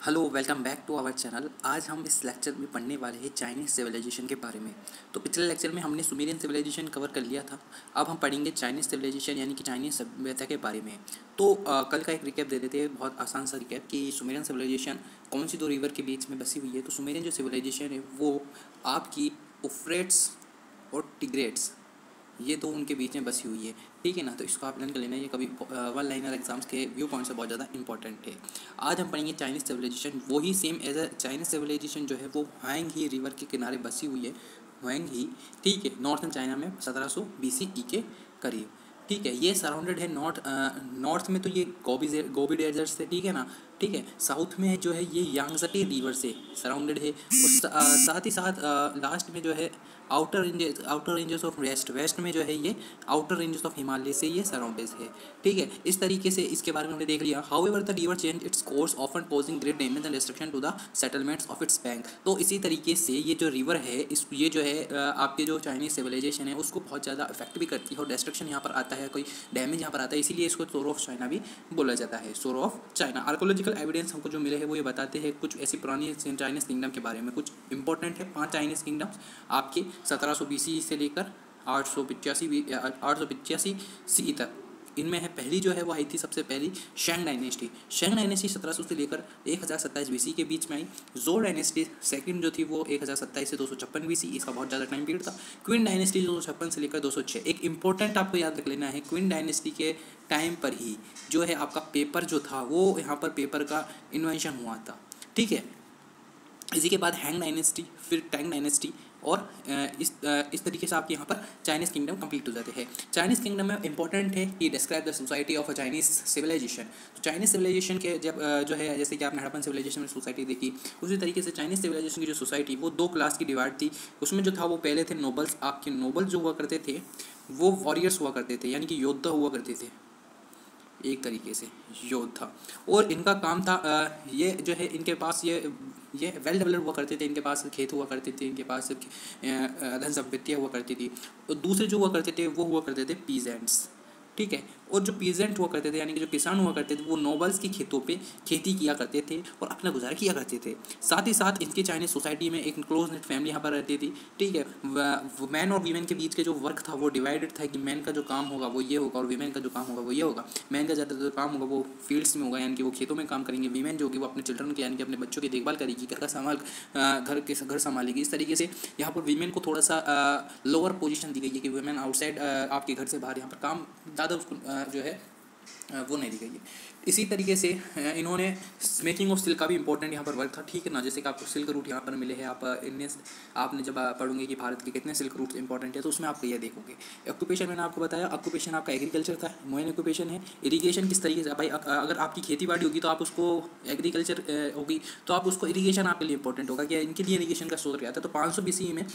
Hello welcome back to our channel. आज हम इस लेक्चर में पढ़ने वाले हैं चाइनीज़ सिविलाइजेशन के बारे में। तो पिछले लेक्चर में हमने सुमेरियन सिविलाइजेशन कवर कर लिया था। अब हम पढ़ेंगे चाइनीज़ सिविलाइजेशन यानी कि चाइनीज़ सभ्यता के बारे में। तो कल का एक रिकैप दे देते हैं, बहुत आसान सा रिकैप कि सुमेरियन सिविलाइजेशन कौन सी दो रिवर के बीच में बसी हुई है। तो सुमेरियन जो सिविलाइजेशन है वो आपकी यूफ्रेट्स और टिग्रेट्स, ये दो उनके बीच में बसी हुई है। ठीक है ना। तो इसको आप लर्न कर लेना, ये कभी वन लाइनर एग्जाम्स के व्यू पॉइंट से बहुत ज़्यादा इंपॉर्टेंट है। आज हम पढ़ेंगे चाइनीज़ सिविलाइजेशन। वही same as a Chinese civilisation जो है वो ह्वांग ही रिवर के किनारे बसी हुई है। ह्वांग ही, ठीक है, नॉर्थन चाइना में 1700 BCE के करीब। ठीक है, ये सराउंडेड है नॉर्थ में तो ये गोबी डेजर्ट से, ठीक है ना। ठीक है, साउथ में जो है ये यांगज़टे रिवर से सराउंडेड है। और साथ ही साथ लास्ट में जो है आउटर रेंजेस ऑफ वेस्ट में जो है ये आउटर रेंजेस ऑफ हिमालय से ये सराउंडेड है। ठीक है, इस तरीके से इसके बारे में हमने देख लिया। However the river change its course often posing great damage and destruction to the settlements of its bank. तो इसी तरीके से ये जो रिवर है ये जो है आपके जो चाइनीज सिविलाइजेशन है उसको बहुत ज़्यादा इफेक्ट भी करती है और डिस्ट्रक्शन यहाँ पर आता है, कोई डैमेज यहाँ पर आता है, इसीलिए इसको सोर ऑफ चाइना भी बोला जाता है। सोर ऑफ चाइना। आर्कोलॉजिकल एविडेंस हमको जो मिले हैं वो ये बताते हैं कुछ ऐसी पुरानी चाइनीज किंगडम के बारे में। कुछ इंपॉर्टेंट है 5 चाइनीज किंगडम्स आपके 1700 BCE से लेकर 885 CE तक। इनमें है पहली जो है वो आई थी सबसे पहली शेंग डायनेस्टी। शेंग डायनेस्टी 1700 से लेकर 1027 BC के बीच में आई। जो डायनेस्टी सेकंड जो थी वो 1027 से 256 BC, इसका बहुत ज़्यादा टाइम पीरियड था। क्वीन डायनेस्टी 256 से लेकर 206। एक इंपॉर्टेंट आपको याद रख लेना है, क्वीन डायनेस्टी के टाइम पर ही जो है आपका पेपर जो था वो यहाँ पर पेपर का इन्वेंशन हुआ था। ठीक है, इसी के बाद हैंग डायनेस्टी, फिर टैंग डायनेस्टी और इस तरीके से आपके यहाँ पर चाइनीज़ किंगडम कंप्लीट हो जाते हैं। चाइनीज़ किंगडम में इंपॉर्टेंट है कि describe the society of a Chinese civilisation. तो चाइनीज़ सिविलाइजेशन के जब जो है जैसे कि आपने हड़प्पन सिविलाइजेशन में सोसाइटी देखी, उसी तरीके से चाइनीज़ सिविलाइजेशन की जो सोसाइटी वो 2 क्लास की डिवाइड थी। उसमें जो था वो पहले थे नोबल्स। आपके नोबल जो हुआ करते थे वो वॉरियर्स हुआ करते थे, यानी कि योद्धा हुआ करते थे, एक तरीके से योद्धा। और इनका काम था ये जो है इनके पास ये वेल डेवलप्ड हुआ करते थे, इनके पास खेत हुआ करते थे, इनके पास धन संपत्तियाँ हुआ करती थी। और दूसरे जो हुआ करते थे वो हुआ करते थे पीजेंट्स। ठीक है, और जो पीजेंट हुआ करते थे यानी कि जो किसान हुआ करते थे वो नोबल्स की खेतों पे खेती किया करते थे और अपना गुजारा किया करते थे। साथ ही साथ इनकी चाइनीज सोसाइटी में एक क्लोज नेट फैमिली यहाँ पर रहती थी। ठीक है, मैन और वीमेन के बीच के जो वर्क था वो डिवाइडेड था कि मैन का जो काम होगा वो ये होगा और वीमेन का जो काम होगा वो ये होगा। मैन का ज़्यादातर काम होगा वो फील्ड्स में होगा, यानी कि वो खेतों में काम करेंगे। वीमेन जो होगी वो अपने चिल्ड्रन के यानी कि अपने बच्चों की देखभाल करेगी, घर संभालेगी। इस तरीके से यहाँ पर वीमेन को थोड़ा सा लोअर पोजीशन दी गई है कि वीमेन आउटसाइड आपके घर से बाहर यहाँ पर काम ज़्यादा उसको जो है वो नहीं दी गई है। इसी तरीके से इन्होंने मेकिंग ऑफ सिल्क का भी इंपॉर्टेंट यहाँ पर वर्क था। ठीक है ना, जैसे कि आपको सिल्क रूट यहाँ पर मिले हैं। आपने जब पढ़ोगे कि भारत के कितने सिल्क रूट इंपॉर्टेंट है तो उसमें आप ये देखोगे। ऑक्यूपेशन मैंने आपको बताया, ऑक्यूपेशन आपका एग्रीकल्चर था, मेन ऑक्यूपेशन है। इरीगेशन किस तरीके से भाई, अगर आपकी खेती बाड़ी होगी तो आप उसको एग्रीकल्चर होगी तो आप उसको इरीगेशन आपके लिए इंपॉर्टेंट होगा। क्या इनके लिए इरीगेशन का स्रोत क्या था। तो 500 BCE में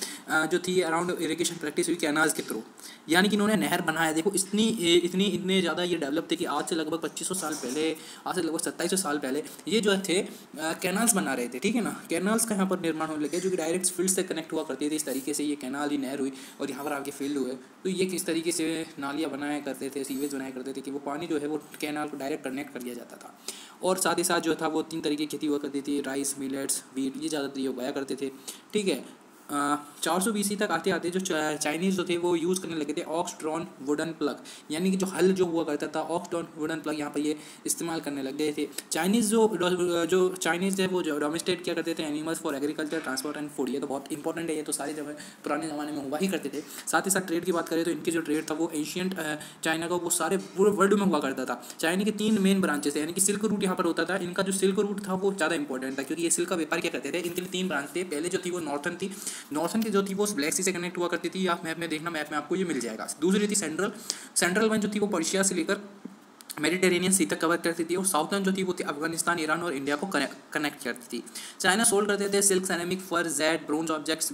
जो थी अराउंड इरीगेशन प्रैक्टिस हुई कैनाल्स के थ्रू, यानी कि इन्होंने नहर बनाया। देखो इतने ज़्यादा ये डेवलप थे कि आज से लगभग 2500 साल पहले, आज से लगभग 2700 साल पहले ये जो थे कैनाल्स बना रहे थे। ठीक है ना, कैनाल्स का यहाँ पर निर्माण होने लगे जो कि डायरेक्ट फील्ड से कनेक्ट हुआ करती थी। इस तरीके से ये कैनाल ही नहर हुई और यहाँ पर आगे फील्ड हुए। तो ये किस तरीके से नालियाँ बनाया करते थे, सीवेज बनाया करते थे कि वो पानी जो है वो कैनाल को डायरेक्ट कनेक्ट कर दिया जाता था। और साथ ही साथ जो था वो 3 तरीके की खेती हुआ करती थी, राइस, मिलेट्स, वीट, ये ज़्यादातर ये उगाया करते थे। ठीक है, 400 BC तक आते आते जो चाइनीज़ जो थे वो यूज़ करने लगे थे ऑक्स ड्रॉन वुडन प्लग, यानी कि जो हल जो हुआ करता था ऑक्स ड्रॉन वुडन प्लग यहाँ पर ये इस्तेमाल करने लग गए थे। चाइनीज़ जो चाइनीज़ है वो जो डोमेस्टिकेट किया करते थे animals for agriculture, transport and food. ये तो बहुत इंपॉर्टेंट है, ये तो सारे जगह पुराने ज़माने में हुआ ही करते थे। साथ ही साथ ट्रेड की बात करें तो इनकी जो ट्रेड था वो एशियंट चाइना का वो सारे पूरे वर्ल्ड में हुआ करता था। चाइना के 3 मेन ब्रांचेस है, यानी कि सिल्क रूट यहाँ पर होता था। इनका जो सिल्क रूट था वो ज़्यादा इंपॉर्टेंट था क्योंकि ये सिल्क का व्यापार क्या करते थे। इनके लिए 3 ब्रांच थे। पहले जो थी वो नॉर्थन थी, नॉर्थन की जो थी वो ब्लैक सी से कनेक्ट हुआ करती थी। आप मैप में देखना, मैप में आपको ये मिल जाएगा। दूसरी थी सेंट्रल वन जो थी वो पर्शिया से लेकर मेडिटेरेनियन सी तक कवर करती थी। और साउथर्न जो थी वो थी अफगानिस्तान, ईरान और इंडिया को कनेक्ट करती थी। चाइना सोल्ड करते थे सिल्क, सैरामिक, फर, जेड, ब्रॉन्ज ऑब्जेक्ट्स,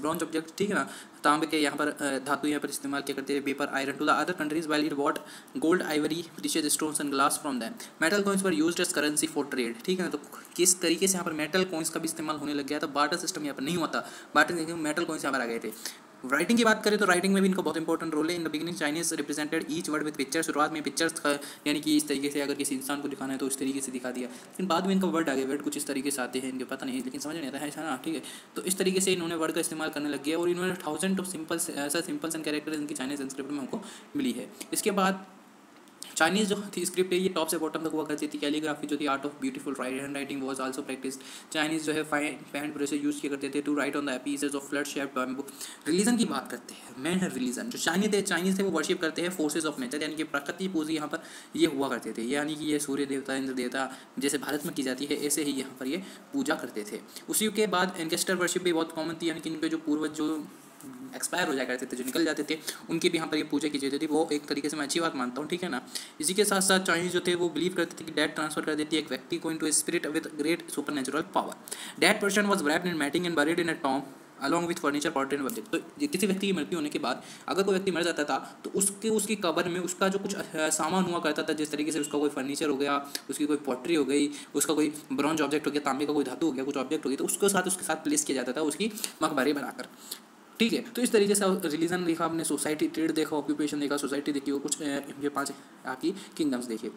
ठीक है ना, तांबे के यहाँ पर धातु यहाँ पर इस्तेमाल किया करते थे, paper, iron to the other countries while it bought gold, ivory, precious stones and glass from them. Metal coins were used as currency for trade. ठीक है ना, तो किस तरीके से यहाँ पर मेटल कॉइन्स का भी इस्तेमाल होने लग गया था। बार्टर सिस्टम यहाँ पर नहीं हुआ था, बार्टर मेटल कॉइन्स यहाँ पर आ गए थे। राइटिंग की बात करें तो राइटिंग में भी इनका बहुत इंपॉर्टेंट रोल है। In the beginning Chinese represented each word with picture, शुरुआत में पिक्चर्स यानी कि इस तरीके से अगर किसी इंसान को दिखाना है तो इस तरीके से दिखा दिया, लेकिन बाद में इनका वर्ड आ गया, वर्ड कुछ इस तरीके से आते हैं, इनके पता नहीं, लेकिन समझ नहीं आता है ऐसा ना, ठीक है। तो इस तरीके से इन्होंने वर्ड का इस्तेमाल करने लग गया और इन्होंने थाउजेंड ऑफ सिंपल्स ऐसा सिंपल्स एंड कैरेक्टर इनकी चाइनीज स्क्रिप्ट में हमको मिली है। इसके बाद चाइनीज जो थी स्क्रिप्ट है ये टॉप से बॉटम तक हुआ करती थी। कैलीग्राफी जो थी art of beautiful hand writing was also practice. Chinese जो है फाइन पैंट ब्रश यूज़ किया करते थे to write on the pieces of flat shape bamboo. Religion की बात करते हैं, मैन है रिलीजन। जो चाइनीज थे वो वर्शिप करते हैं फोर्सेज ऑफ नेचर, यानी कि प्रकृति पूजी यहाँ पर ये हुआ करते थे, यानी कि ये सूर्य देवता इंद्र देवता जैसे भारत में की जाती है ऐसे ही यहाँ पर ये पूजा करते थे। उसी के बाद एंकेस्टर वर्शिप भी बहुत कॉमन थी, यानी कि इनके जो पूर्वज जो एक्सपायर हो जाया करते थे, जो निकल जाते थे, उनकी भी यहाँ पर ये पूजा की जाती थी। वो एक तरीके से मैं अच्छी बात मानता हूँ, ठीक है ना। इसी के साथ साथ चाइनीज जो थे वो बिलीव करते थे कि डेड ट्रांसफर कर देती है एक व्यक्ति को into a spirit with great supernatural power. Dead person was wrapped in matting and buried in a tomb along with furniture pot and budget. तो किसी व्यक्ति की मृत्यु होने के बाद अगर कोई व्यक्ति मर जाता था तो उसकी कब्र में उसका जो कुछ सामान हुआ करता था, जिस तरीके से उसका कोई फर्नीचर हो गया, उसकी कोई पॉटरी हो गई, उसका कोई ब्रॉन्ज ऑब्जेक्ट हो गया, तांबे का कोई धातु हो गया, कुछ ऑब्जेक्ट हो गया, तो उसके साथ प्लेस किया जाता था उसकी मकबरी बनाकर, ठीक है। तो इस तरीके से रिलीजन देखा आपने, सोसाइटी ट्रेड देखा, ऑक्यूपेशन देखा, सोसाइटी देखी, वो कुछ ये 5 आपकी किंगडम्स देखे।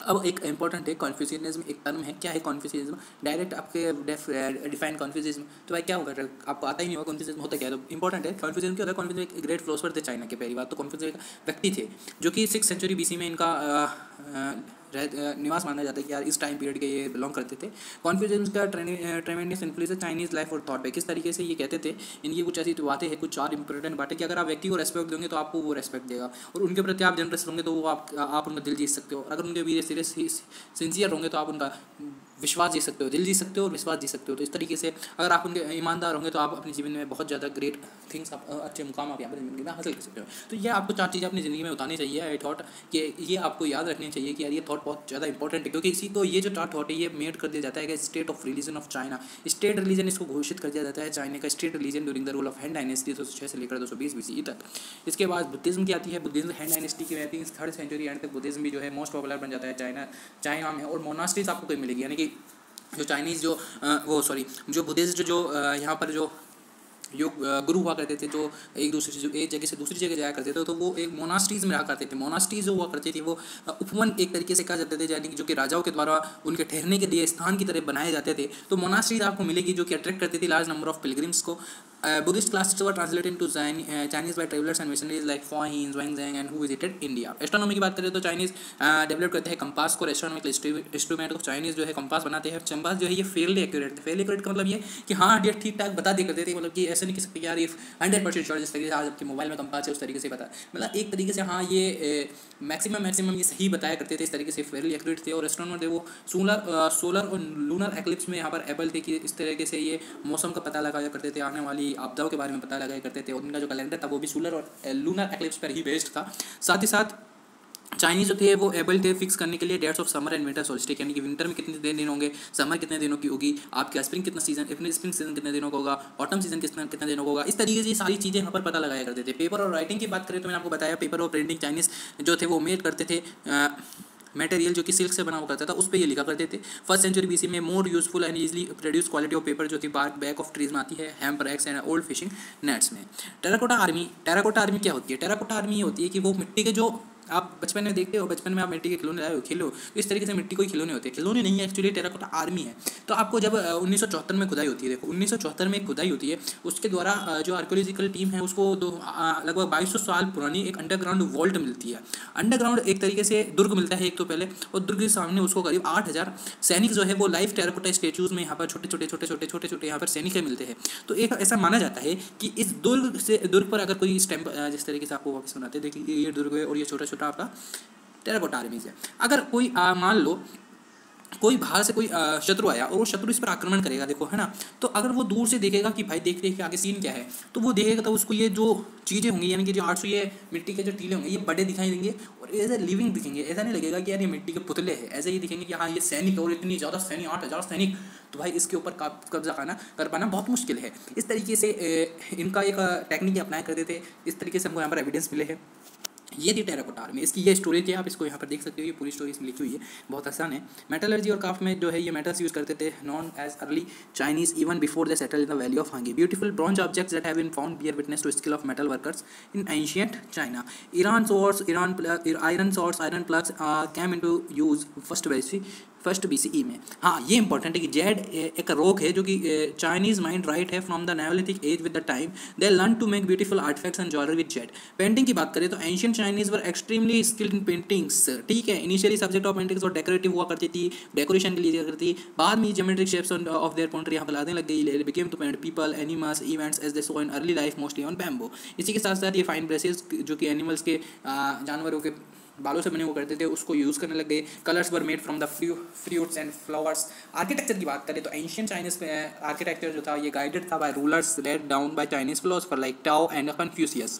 अब एक इंपॉर्टेंट है कॉन्फ्यूशियनिज्म, एक टर्म है, क्या है कॉन्फ्यूशियनिज्म, डायरेक्ट आपके डिफाइन कॉन्फ्यूशियनिज्म तो भाई क्या होगा, आपको आता ही नहीं होगा कॉन्फ्यूशियनिज्म होता क्या है। तो इंपॉर्टेंट है कॉन्फ्यूशियनिज्म क्या होता है। कॉन्फ्यूशियनिज्म एक ग्रेट फिलोसफर थे चाइना के, पहली बात तो कॉन्फ्यूशियस एक व्यक्ति थे जो कि 6th सेंचुरी BC में इनका निवास माना जाता है कि यार इस टाइम पीरियड के ये बिलोंग करते थे। कॉन्फ्यूशियनिज्म का ट्रेमेंडियस इन्फ्लुएंस चाइनीज लाइफ और थॉट पे, किस तरीके से ये कहते थे, इनकी कुछ ऐसी बातें हैं, कुछ 4 इंपॉर्टेंट बातें कि अगर आप व्यक्ति को रेस्पेक्ट दोगे तो आपको वो रेस्पेक्ट देगा, और उनके प्रति आप जनरस होंगे तो वो आप उनका दिल जीत सकते हो, अगर उनके भी सीरियस सिंसियर होंगे तो आप उनका विश्वास जीत सकते हो, दिल जीत सकते हो और विश्वास जीत सकते हो। तो इस तरीके से अगर आप उनके ईमानदार होंगे तो आप अपने जीवन में बहुत ज़्यादा ग्रेट थिंग्स, आप अच्छे मुकाम आप यहाँ पर ज़िंदगी में हासिल कर सकते हो। तो ये आपको 4 चीज़ें अपनी ज़िंदगी में उतारनी चाहिए। आई थॉट कि ये आपको याद रखनी चाहिए कि यार ये थॉट बहुत ज़्यादा इंपॉर्टेंट है, क्योंकि इसी को ये जो थॉट है ये मेड कर दिया जाता है कि state of religion of China, state religion इसको घोषित कर दिया जाता है चाइना का state religion during the rule of Han dynasty 206 से लेकर 220 BCE तक। इसके बाद बुद्धिज्म की आती है। बुद्धिज्म हैन डायनेस्टी की रहती है 3rd सेंचुरी एंड तक बुद्धिज्म भी जो है मोस्ट पॉपुलर बन जाता है चाइना में, और मोनास्ट्रीज आपको कोई मिलेगी, यानी कि जो चाइनीज़ जो बुद्धिस्ट जो यहाँ पर जो गुरु हुआ करते थे, जो एक जगह से दूसरी जगह जाया करते थे, तो वो एक मोनास्ट्रीज में रहा करते थे। मोनास्ट्रीज जो हुआ करती थी वो उपवन एक तरीके से कहा जाते थे, यानी कि जो कि राजाओं के द्वारा उनके ठहरने के लिए स्थान की तरह बनाए जाते थे। तो मोनास्ट्रीज आपको मिलेगी जो कि अट्रैक्ट करती थी लार्ज नंबर ऑफ पिलग्रिम्स को। Buddhist classics were translated into Chinese by travellers and missionaries like Fa, Xuanzang and who visited India. Astronomy की बात करें तो चाइनीज डेवलप करते हैं कंपास को, एस्ट्रोनॉमिकल इंस्ट्रूमेंट को। चाइनीज जो है कंपास बनाते हैं। कंपास जो है ये फेयरली एक्यूरेट थे। फेयरली एक्यूरेट का मतलब ये कि हाँ ये ठीक ठाक बता दिया करते थे, मतलब कि ऐसे नहीं कह सकते यार ये 100% श्योर, जिस तरीके से आज आपके मोबाइल में कंपास है उस तरीके से पता, मतलब एक तरीके से हाँ ये मैक्सिमम ये सही बताया करते थे, इस तरीके से फेयरली एक्यूरेट थे। और एस्ट्रोनॉमर थे वो सोलर और लूनर एक्लिप्स में यहाँ पर एबल थे कि इस तरीके से ये मौसम का पता लगाया करते थे, आने वाली आपदाओं के बारे में पता लगाया करते थे। और उनका जो कैलेंडर था वो भी सोलर और लूनर एक्लिप्स पर ही बेस्ड था। साथ ही साथ चाइनीज जो थे वो एबल थे फिक्स करने के लिए dates of summer and winter solstice, यानी कि विंटर में कितने दिन होंगे, समर कितने दिनों की होगी, आपका स्प्रिंग सीजन कितने दिनों का होगा, ऑटम सीजन कितने दिनों का होगा। इस तरीके से ये सारी चीज़ें यहाँ पर पता लगाया करते थे। पेपर और राइटिंग की बात करें तो मैंने आपको बताया पेपर और प्रिंटिंग चाइनीज जो थे वो मेड करते थे। मटेरियल जो कि सिल्क से बना हुआ करता था उस पर ये लिखा करते थे। 1st सेंचुरी BC में more useful and easily produce quality of paper जो कि बैक ऑफ ट्रीज में आती है, hamper x and old fishing nets में। टेराकोटा आर्मी क्या होती है? टेराकोटा आर्मी ये होती है कि वो मिट्टी के जो आप बचपन में देखते हो, बचपन में आप मिट्टी के खिलौने लाए हो, खेलो, तो इस तरीके से मिट्टी कोई खिलौने होते हैं, खिलौने नहीं है एक्चुअली, टेराकोटा आर्मी है। तो आपको जब 1974 में खुदाई होती है, देखो 1974 में खुदाई होती है, उसके द्वारा जो आर्कियोलॉजिकल टीम है उसको लगभग 2200 साल पुरानी एक अंडरग्राउंड वॉल्ट मिलती है। अंडरग्राउंड एक तरीके से दुर्ग मिलता है एक तो पहले, और दुर्ग के सामने उसको करीब 8000 सैनिक जो है वो लाइव टेराकोटा स्टेचूज में यहाँ पर छोटे यहाँ पर सैनिक मिलते हैं। तो एक ऐसा माना जाता है कि इस दुर्ग पर अगर कोई स्टैम्प जिस तरीके से आपको वापस बनाते हैं, देखिए ये दुर्ग है और ये छोटा आपका टेराकोटा आर्मी है। अगर कोई मान लो कोई बाहर से कोई शत्रु आया और वो शत्रु इस पर आक्रमण करेगा, देखो है ना, तो अगर वो दूर से देखेगा कि भाई देख के आगे सीन क्या है, तो वो देखेगा तो उसको ये जो चीज़ें होंगी, यानी कि जो 800 ये मिट्टी के जो टीले होंगे ये बड़े दिखाई देंगे और एज ए लिविंग दिखेंगे। ऐसा नहीं लगेगा कि यार ये मिट्टी के पुतले हैं, ऐसे ही दिखेंगे कि हाँ ये सैनिक और इतनी ज़्यादा सैनिक 8000 सैनिक, तो भाई इसके ऊपर कब्जा कर पाना बहुत मुश्किल है। इस तरीके से इनका एक टेक्निक अप्लाई करते थे, इस तरीके से हमको यहाँ पर एविडेंस मिले हैं। ये थी टेराकोटा आर्मी, इसकी ये स्टोरी थी, आप इसको यहाँ पर देख सकते हो, ये पूरी स्टोरी इसमें लिखी हुई है, बहुत आसान है। मेटलर्जी और क्राफ्ट में जो है ये मेटल्स यूज़ करते थे, known as early Chinese even before they settle in the valley of Huang He. Beautiful bronze objects that have been found bear witness to skill of metal workers in ancient China. Iron swords, iron ploughs came into use first BCE में। हाँ, ये important है कि Z एक रोक है जो कि चाइनीज माइंड राइट है from the Neolithic age. With the time they learn to make beautiful artefacts and jewellery with jade. Painting की बात करें तो ancient Chinese were extremely skilled in paintings, ठीक है। इनिशियली सब्जेक्ट ऑफ पेंटिंग्स और decorative हुआ करती थी, डेकोरेशन के लिए करती थी, बाद में geometric shapes of their pottery यहाँ पर लाने लग गई। Became to paint people, animals, events as they saw in early life mostly on bamboo. इसी के साथ साथ ये फाइन ब्रशेस जो कि एनिमल्स के जानवरों के बालों से बने हुए करते थे उसको यूज़ करने लग गए। Colours were made from the fruits and flowers. Architecture की बात करें तो एंशियंट चाइनीज आर्किटेक्चर जो था ये गाइडेड था by rulers laid down by Chinese philosopher like Tao and Confucius.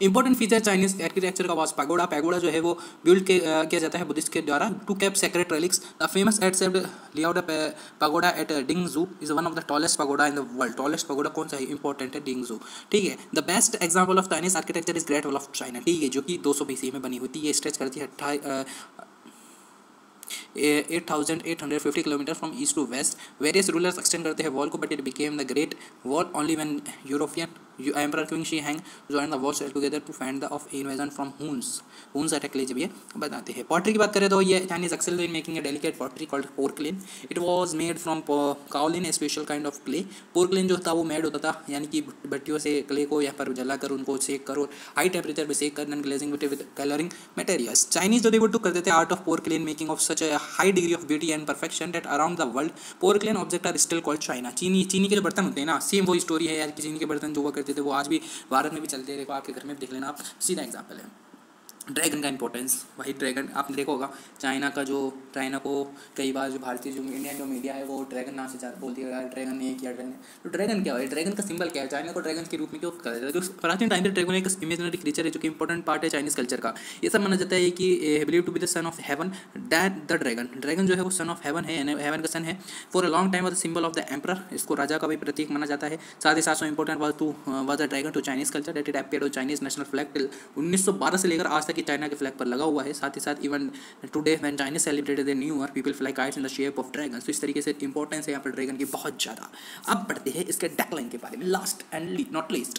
Important feature Chinese architecture का वाज पैगोडा। पैगोडा जो है वो बिल्ड किया जाता है बुद्धिस्ट के द्वारा to keep sacred relics. The famous eight shaped Liao pagoda at Dingzhou is one of the tallest pagoda in the world. Tallest pagoda कौन सा है, इंपॉर्टेंट है डिंगजू, ठीक है। The best example of Chinese architecture is Great Wall of China, ठीक है, जो कि 200 BC में बनी हुई थी। ये स्ट्रेच करती है 8,850 kilometre from east to west. Various rulers extend करते हैं वॉल को, but it became the great wall only when European emperor Qin Shi Huang join the walls together to find the of invasion from Huns attack लिए जब ये बताते हैं। Pottery की बात करें तो ये Chinese excel in making a delicate pottery called porcelain. It was made from kaolin, a special kind of clay. Porcelain जो था वो मेड होता था यानी कि भट्टियों से क्ले को यहाँ पर जलाकर उनको सेक कर और हाई टेम्परेचर में सेक कर and glazing with colouring materials. Chinese जो वो करते थे art of porcelain making of such a high degree of beauty and perfection that around the world porcelain objects are still called China। चीनी के जो बर्तन होते हैं ना, सेम वो स्टोरी है यार कि चीनी के बर्तन जो हुआ करते थे वो आज भी भारत में भी चलते हैं। देखो आपके घर में देख लेना आप, सीधा एग्जाम्पल है। ड्रैगन का इंपॉर्टेंस, वही ड्रैगन आपने देखा होगा, चाइना को कई बार जो भारतीय जो इंडियन जो मीडिया है वो ड्रैगन नाम से बोलती है यार ड्रैगन नहीं किया ड्रैगन। तो ड्रैगन क्या है, ड्रैगन का सिंबल क्या है, चाइना को ड्रैगन के रूप में क्यों कहा जाता है। तो प्राचीन टाइम से ड्रैगन एक इमेजिनरी क्रीचर है जो कि इंपॉर्टेंट पार्ट है चाइनीज कल्चर का। ये सब माना जाता है कि believe to be the son of heaven, that the dragon जो है वो सन ऑफ हेवन है, हेवन का सन है। For a long time was the symbol of the emperor, इसको राजा का भी प्रतीक माना जाता है। साथ ही साथ so important was the dragon to Chinese culture that it appeared on Chinese national flag till 1912 से लेकर आज तक चाइना के फ्लैग पर लगा हुआ है। साथ ही साथ even today when Chinese celebrated the new year people fly kites in the shape of dragon. तो इस तरीके से इंपॉर्टेंस है यहाँ पर ड्रैगन की बहुत ज़्यादा। अब बढ़ते हैं इसके डेकलाइन के बारे में, लास्ट एंड नॉट लीस्ट,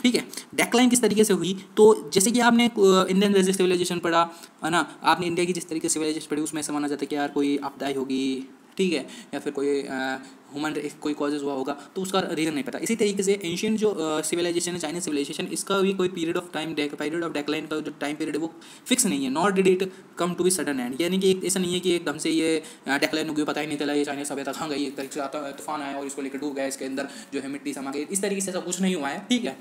ठीक है। डेकलाइन किस तरीके से हुई, तो जैसे कि आपने इंडियन सिविलाइजेशन पढ़ा है ना, आपने इंडिया की जिस तरीके से सिविलाइजेशन पढ़ी उसमें ऐसा माना जाता है कि यार कोई आपदाई होगी, ठीक है, या फिर कोई ह्यूमन कोई कॉजेज हुआ होगा तो उसका रीज़न नहीं पता। इसी तरीके से एंशियंट जो सिविलाइजेशन है चाइनीज सिविलाइजेशन, इसका भी कोई पीरियड ऑफ डेक्लाइन का जो टाइम पीरियड है वो फिक्स नहीं है। Not did it come to be sudden end, यानी कि ऐसा नहीं है कि एकदम से ये डेक्लाइन हो गई, पता ही नहीं चला ये चाइनीज सभ्यता कहाँ गई, एक तरीके से तूफान आया और इसको लेकर डूब गया, इसके अंदर जो है मिट्टी समा गई, इस तरीके से ऐसा कुछ नहीं हुआ है, ठीक है।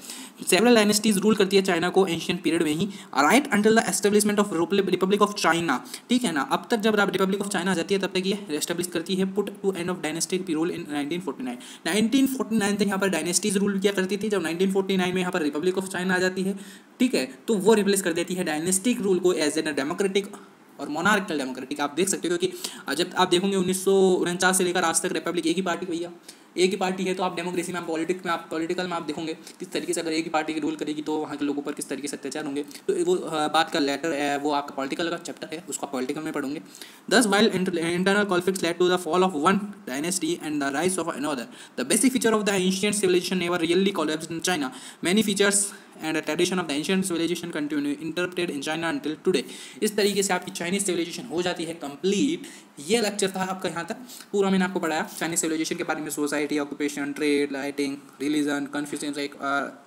सेवरल डायनेस्टीज रूल करती है चाइना को एंशियंट पीरियड में ही, right until the establishment of Republic of China, ठीक है ना। अब तक जब रिपब्लिक ऑफ चाइना आ जाती है तब तक ये एस्टेब्लिश करती है put to end of dynastic rule in 1949 तक यहाँ पर डायनेस्टीज रूल किया करती थी। जब 1949 में यहाँ पर रिपब्लिक ऑफ चाइना आ जाती है, ठीक है, तो वो रिप्लेस कर देती है डायनेस्टिक रूल को एज एन डेमोक्रेटिक और मोनार्किकल डेमोक्रेटिक। आप देख सकते हो कि जब आप देखोगे 1949 से लेकर आज तक रिपब्लिक एक ही पार्टी भैया, एक ही पार्टी है। तो आप डेमोक्रेसी में, आप पॉलिटिकल में आप देखोगे किस तरीके से अगर एक ही पार्टी की रूल करेगी तो वहाँ के लोगों पर किस तरीके से अत्याचार होंगे। तो वो बात का लेटर है, वो आपका पॉलिटिकल का चैप्टर है, उसको पॉलिटिकल में पढ़ोगे। Thus while internal conflicts led to the fall of one dynasty and the rise of another, the basic feature of the ancient civilization never really collapsed in China. Many features and tradition of the ancient civilization continue interpreted in China until today. इस तरीके से आपकी Chinese civilisation हो जाती है complete. ये lecture था आपका, यहाँ तक पूरा मैंने आपको पढ़ाया चाइनीज सिविलाइजेशन के बारे में, society, occupation, trade, lighting, religion, Confucius एक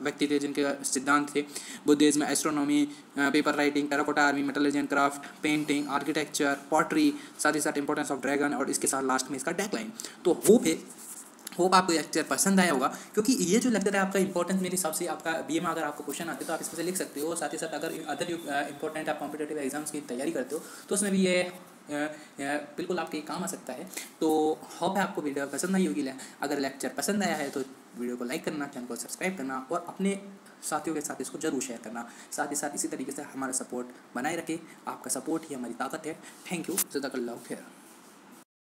व्यक्ति थे जिनके सिद्धांत थे, Buddhism, astronomy, paper writing, terracotta army, metallurgy and craft, painting, architecture, pottery, साथ ही साथ इंपॉर्टेंस ऑफ ड्रैगन और इसके साथ लास्ट में इसका डेकलाइन। तो होप आपको लेक्चर पसंद आया होगा, क्योंकि ये जो लेक्चर है आपका इंपॉर्टेंस मेरे हिसाब से आपका बीए में अगर आपको क्वेश्चन आते तो आप इसमें से लिख सकते हो। साथ ही साथ अगर अदर इंपॉर्टेंट आप कॉम्पिटेटिव एग्जाम्स की तैयारी करते हो तो उसमें भी ये बिल्कुल आपके काम आ सकता है। तो होप है आपको वीडियो पसंद आई होगी। अगर लेक्चर पसंद आया है तो वीडियो को लाइक करना, चैनल को सब्सक्राइब करना और अपने साथियों के साथ इसको जरूर शेयर करना। साथ ही साथ इसी तरीके से हमारा सपोर्ट बनाए रखें। आपका सपोर्ट ही हमारी ताकत है। थैंक यू, जज़ाकल्लाहु खैर।